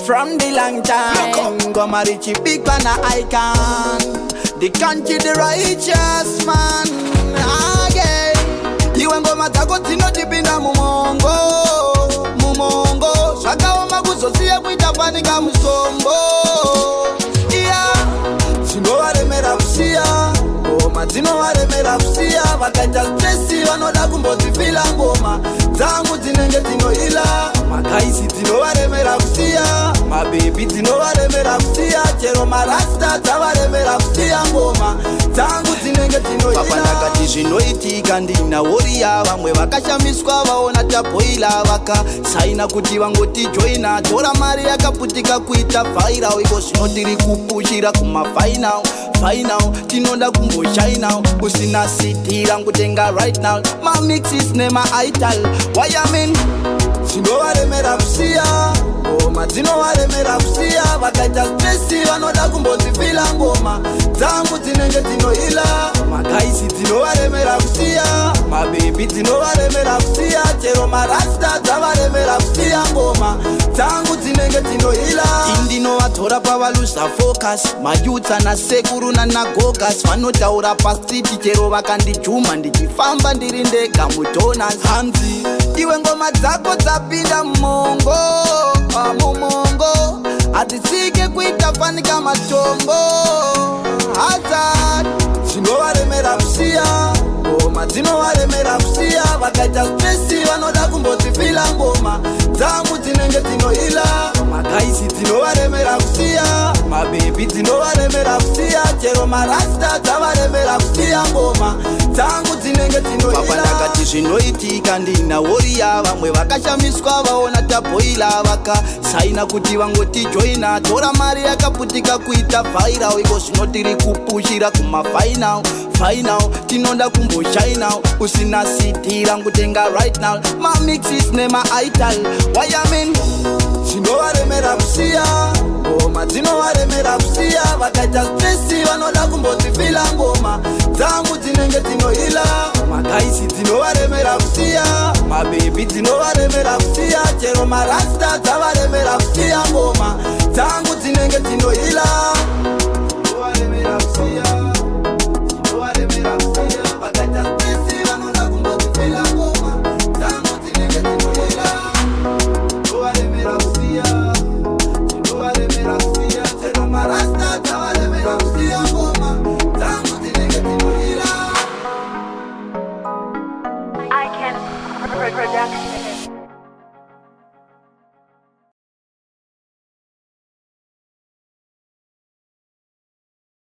from the long time. Ngoma Richie big pan a icon. The country the righteous man. Again, iwe ngoma zako zinotipinda mumongo, mumongo. Shaka wama kuzosia kuita panika musongo. Yeah, zinovaremera kusiya, ngoma dzinovaremera kusiya. Vakaita stressi vanoda kumbozifila ngoma dzangu dzinenge dzinoila. Makaisi dzinovaremera kusiya, mabebi dzinovaremera kusiya. Chero marasta dzavaremera kusiya ngoma dzangu dzinenge dzinoila. Papandakati zvinoitika ndina woriya, vamwe vakashamiswa vaona tabhoila vakasaina kuti vangotijoina. Tora mari yakaputika kuita viral, iko zvino tiri kupushira kumafinal. Final, tinoda kumboshaina, usina city rangutenga right now. My mixes nema ital, why I mean dzinovaremera kusiya, ngoma dzinovaremera kusiya. Vakaita stressi vanoda kumbozifila ngoma dzangu dzinenge dzinoila. Makaisi dzinovaremera kusiya, mabebi dzinovaremera kusiya. Chero marasta dzavaremera kusiya ngoma dzangu dzinenge dzinoila. Indinovatora pavalusa focus, mayutsa nasekuru nanagogas vanotaura pastreet. Chero vakandijuma ndichifamba ndiri ndega mudonas. Hanzi iwe ngoma dzako dzapinda mumongo, mumongo. Hatisike kuita fanika matombo. Hazard dzinovaremera kusiya, ngoma dzinovaremera kusiya. Vakaita stressi vanoda kumbozifila ngoma dzangu dzinenge dzinoila. Makaisi dzinovaremera kusiya, mabebi dzinovaremera kusiya. Chero marasta dzavaremera kusiya ngoma dzangu dzinenge dzinoila. Papandakati zvinoitika ndina woriya, vamwe vakashamiswa vaona tabhoila vakasaina kuti vangotijoina. Tora mari yakaputika kuita viral, iko zvino tiri kupushira kumafinal. Final, tinoda kumboshaina, usina city rangutenga right now. My mixes nema ital, why I mean dzinovaremera kusiya, ngoma dzinovaremera kusiya. Vakaita stressi vanoda kumbozifila ngoma dzangu dzinenge dzinoila. Makaisi dzinovaremera kusiya, mabebi dzinovaremera kusiya. Chero marasta dzavaremera kusiya ngoma dzangu dzinenge dzinoila. Dzinovaremera kusiya.